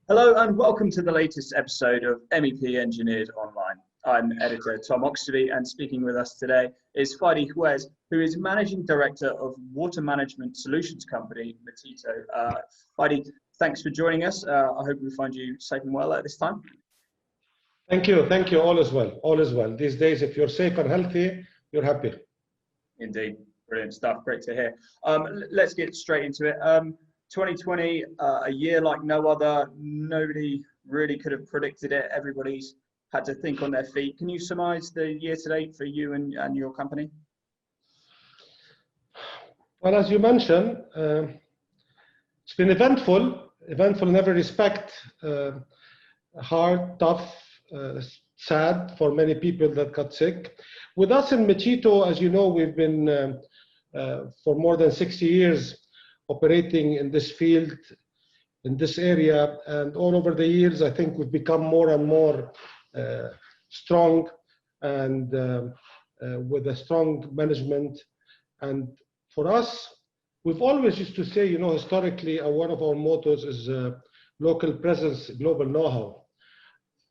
Hello and welcome to the latest episode of MEP Engineered Online. I'm editor Tom Oxtoby, and speaking with us today is Fady Juez, who is Managing Director of Water Management Solutions Company, Metito. Fady, thanks for joining us. I hope we find you safe and well at this time. Thank you. All is well. All is well. These days, if you're safe and healthy, you're happy. Indeed. Brilliant stuff. Great to hear. Let's get straight into it. 2020, a year like no other. Nobody really could have predicted it. Everybody's had to think on their feet. Can you surmise the year to date for you and your company? Well, as you mentioned, it's been eventful in every respect. Hard, tough, sad for many people that got sick. With us in Metito, as you know, we've been for more than 60 years operating in this field, in this area, and all over the years, I think we've become more and more strong and with a strong management. And for us, we've always used to say, you know, historically, one of our mottos is local presence, global know-how.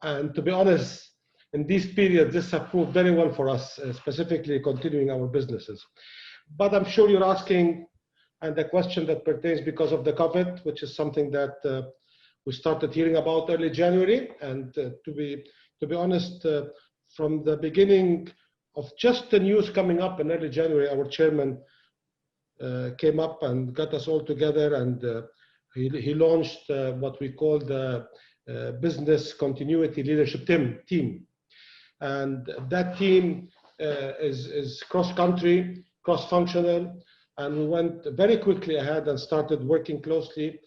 And to be honest, in these periods, this has proved very well for us, specifically continuing our businesses. But I'm sure you're asking, and the question that pertains because of the COVID, which is something that we started hearing about early January. And to be honest, from the beginning of just the news coming up in early January, our chairman came up and got us all together, and he launched what we call the business continuity leadership team. And that team is cross-country, cross-functional, and we went very quickly ahead and started working closely,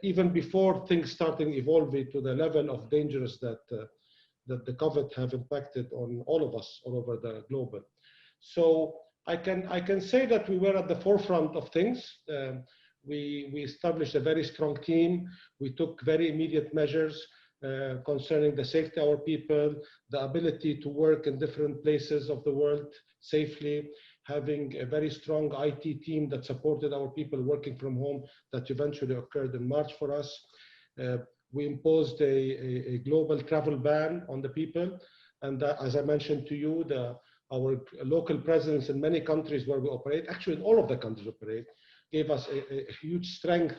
even before things started evolving to the level of dangerous that the COVID have impacted on all of us all over the globe. So I can say that we were at the forefront of things. We established a very strong team. We took very immediate measures concerning the safety of our people, the ability to work in different places of the world safely, having a very strong IT team that supported our people working from home that eventually occurred in March for us. We imposed a global travel ban on the people. And as I mentioned to you, our local presence in many countries where we operate, actually in all of the countries we operate, gave us a huge strength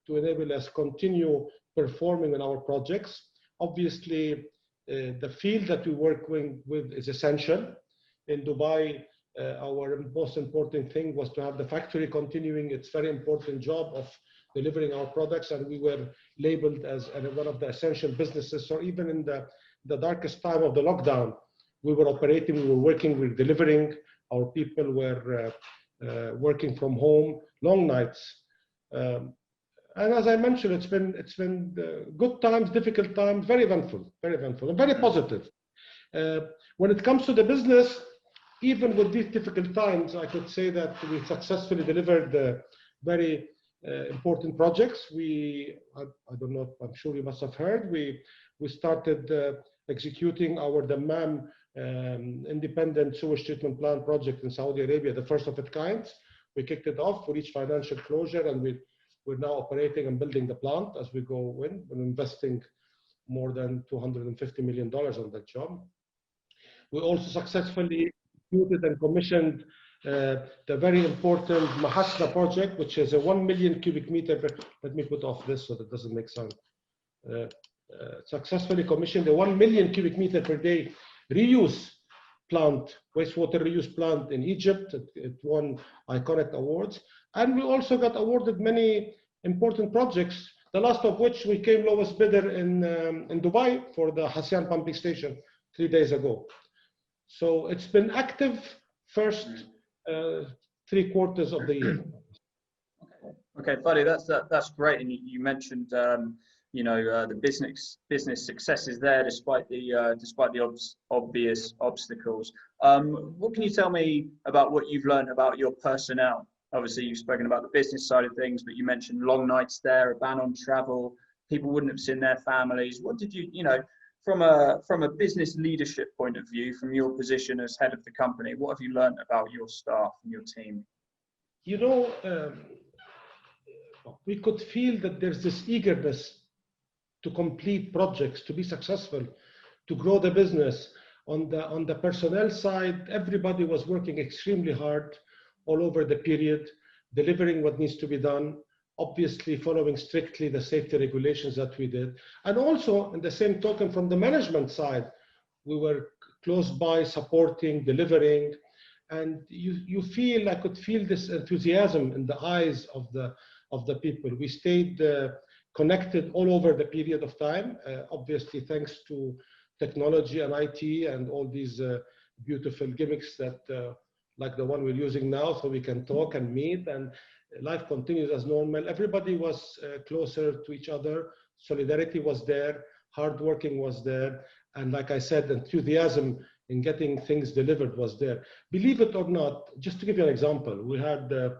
to enable us continue performing on our projects. Obviously, the field that we work with is essential. In Dubai, our most important thing was to have the factory continuing its very important job of delivering our products, and we were labeled as one of the essential businesses. So even in the darkest time of the lockdown, we were operating, we were working, we were delivering. Our people were working from home, long nights. And as I mentioned, it's been good times, difficult times, very eventful, and very positive. When it comes to the business, even with these difficult times, I could say that we successfully delivered very important projects. I don't know, I'm sure you must have heard, we started executing our Dammam independent sewage treatment plant project in Saudi Arabia, the first of its kind. We kicked it off, we reached financial closure, and we're now operating and building the plant as we go in. We're investing more than $250 million on that job. We also successfully executed and commissioned the very important Mahasna project, which is a 1 million cubic meter. Let me put off this so that doesn't make sound. Successfully commissioned a 1 million cubic meter per day reuse plant, wastewater reuse plant in Egypt. It won iconic awards. And we also got awarded many important projects, the last of which we came lowest bidder in Dubai for the Hasyan pumping station 3 days ago. So it's been active first 3 quarters of the year. Okay, Fady, that's great. And you mentioned you know, the business successes there despite the obvious obstacles. What can you tell me about what you've learned about your personnel? Obviously, you've spoken about the business side of things, but you mentioned long nights there, a ban on travel. People wouldn't have seen their families. What did you know, from a business leadership point of view, from your position as head of the company, what have you learned about your staff and your team? You know, we could feel that there's this eagerness to complete projects, to be successful, to grow the business. On the personnel side, everybody was working extremely hard all over the period, delivering what needs to be done, obviously following strictly the safety regulations that we did. And also, in the same token, from the management side, we were close by, supporting, delivering. And I could feel this enthusiasm in the eyes of the people. We stayed connected all over the period of time, obviously thanks to technology and IT and all these beautiful gimmicks that like the one we're using now, so we can talk and meet, and life continues as normal. Everybody was closer to each other. Solidarity was there, hard working was there, and like I said, enthusiasm in getting things delivered was there. Believe it or not, just to give you an example, we had a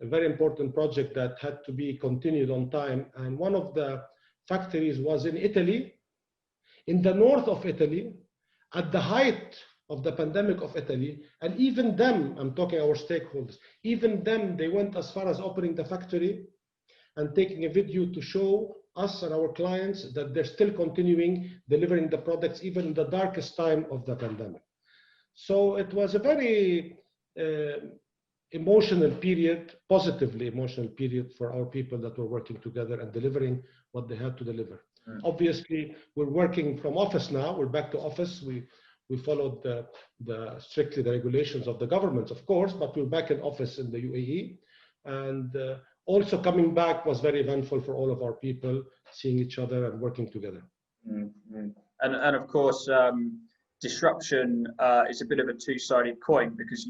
very important project that had to be continued on time, and one of the factories was in Italy, in the north of Italy, at the height of the pandemic of Italy, and even them, I'm talking our stakeholders, even them, they went as far as opening the factory and taking a video to show us and our clients that they're still continuing delivering the products even in the darkest time of the pandemic. So it was a very emotional period, positively emotional period for our people that were working together and delivering what they had to deliver. Obviously, we're working from office now. We're back to office. We followed strictly the regulations of the government, of course, but we're back in office in the UAE. And also coming back was very eventful for all of our people, seeing each other and working together. Mm-hmm. And of course, disruption is a bit of a two-sided coin, because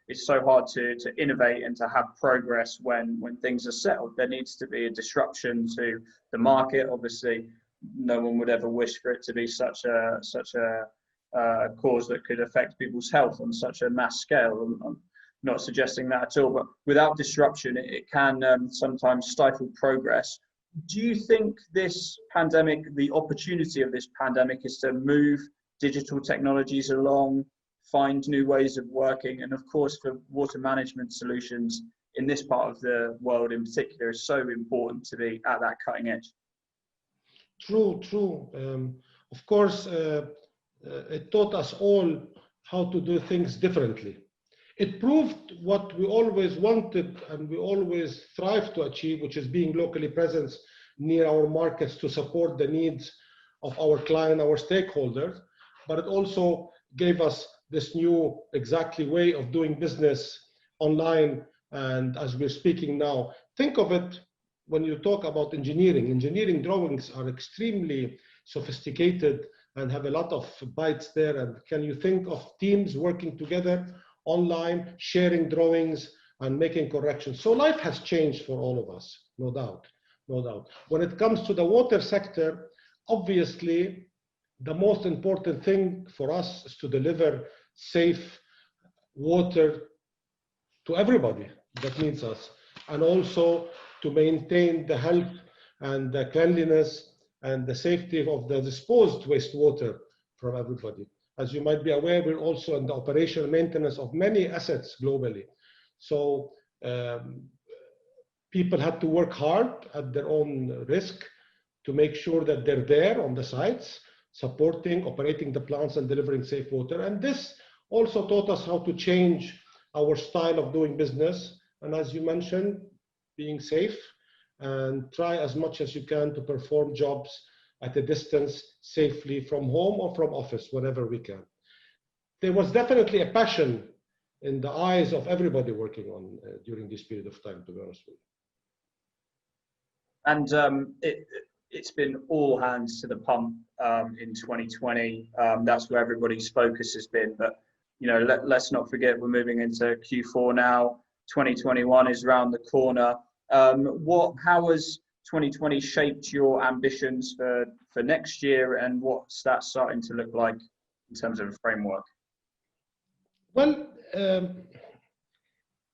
it's so hard to innovate and to have progress when things are settled. There needs to be a disruption to the market. Obviously, no one would ever wish for it to be such a cause that could affect people's health on such a mass scale. I'm not suggesting that at all, but without disruption, it can sometimes stifle progress. Do you think this pandemic, the opportunity of this pandemic, is to move digital technologies along, find new ways of working, and of course for water management solutions in this part of the world in particular is so important to be at that cutting edge? True. Of course, it taught us all how to do things differently. It proved what we always wanted and we always strive to achieve, which is being locally present near our markets to support the needs of our client, our stakeholders. But it also gave us this new exactly way of doing business online. And as we're speaking now, think of it when you talk about engineering drawings are extremely sophisticated and have a lot of bytes there. And can you think of teams working together online, sharing drawings and making corrections? So life has changed for all of us, no doubt. When it comes to the water sector, obviously, the most important thing for us is to deliver safe water to everybody that needs us, and also to maintain the health and the cleanliness and the safety of the disposed wastewater from everybody. As you might be aware, we're also in the operational maintenance of many assets globally. So people had to work hard at their own risk to make sure that they're there on the sites, supporting, operating the plants and delivering safe water. And this also taught us how to change our style of doing business. And as you mentioned, being safe and try as much as you can to perform jobs at a distance safely from home or from office, whenever we can. There was definitely a passion in the eyes of everybody working on during this period of time, to be honest with you. And it's been all hands to the pump in 2020. That's where everybody's focus has been. But let's not forget we're moving into Q4 now. 2021 is around the corner. How has 2020 shaped your ambitions for next year, and what's that starting to look like in terms of a framework? Well,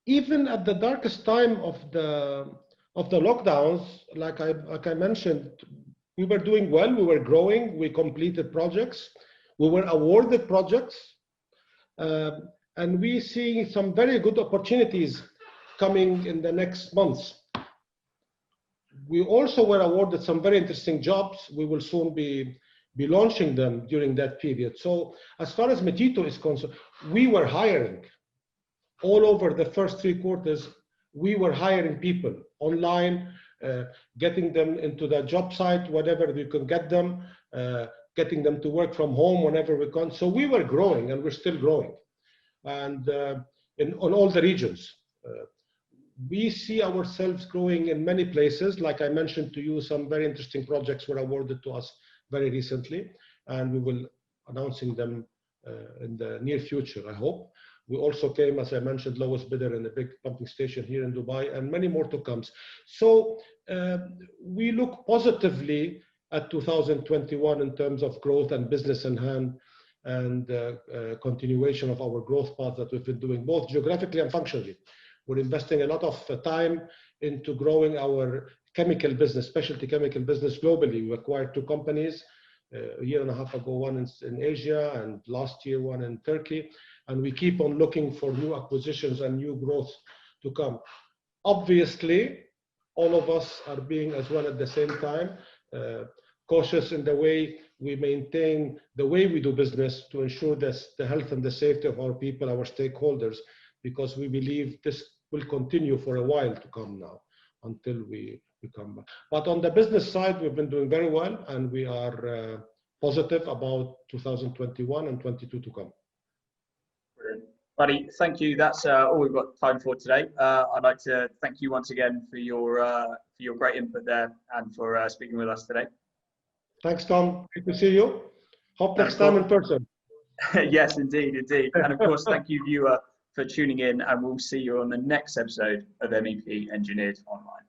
even at the darkest time of the lockdowns, like I mentioned, we were doing well, we were growing, we completed projects, we were awarded projects, and we see some very good opportunities coming in the next months. we also were awarded some very interesting jobs. We will soon be launching them during that period. So as far as Metito is concerned, we were hiring all over the first 3 quarters. We were hiring people online, getting them into the job site, whatever we could get them, getting them to work from home whenever we can. So we were growing, and we're still growing, and on all the regions. We see ourselves growing in many places. Like I mentioned to you, some very interesting projects were awarded to us very recently, and we will announcing them in the near future, I hope. We also came, as I mentioned, lowest bidder in a big pumping station here in Dubai, and many more to come. So we look positively at 2021 in terms of growth and business in hand, and continuation of our growth path that we've been doing, both geographically and functionally. We're investing a lot of time into growing our chemical business, specialty chemical business globally. We acquired 2 companies a year and a half ago, one in Asia, and last year one in Turkey. And we keep on looking for new acquisitions and new growth to come. Obviously, all of us are being as well at the same time cautious in the way we maintain the way we do business to ensure that the health and the safety of our people, our stakeholders, because we believe this will continue for a while to come now until we come back. But on the business side, we've been doing very well, and we are positive about 2021 and 22 to come. Brilliant. Buddy, thank you. That's all we've got time for today. I'd like to thank you once again for your great input there and for speaking with us today. Thanks, Tom. Great to see you. Hope next time in person. Yes, indeed, indeed. And of course, thank you, viewer, for tuning in, and we'll see you on the next episode of MEP Engineered Online.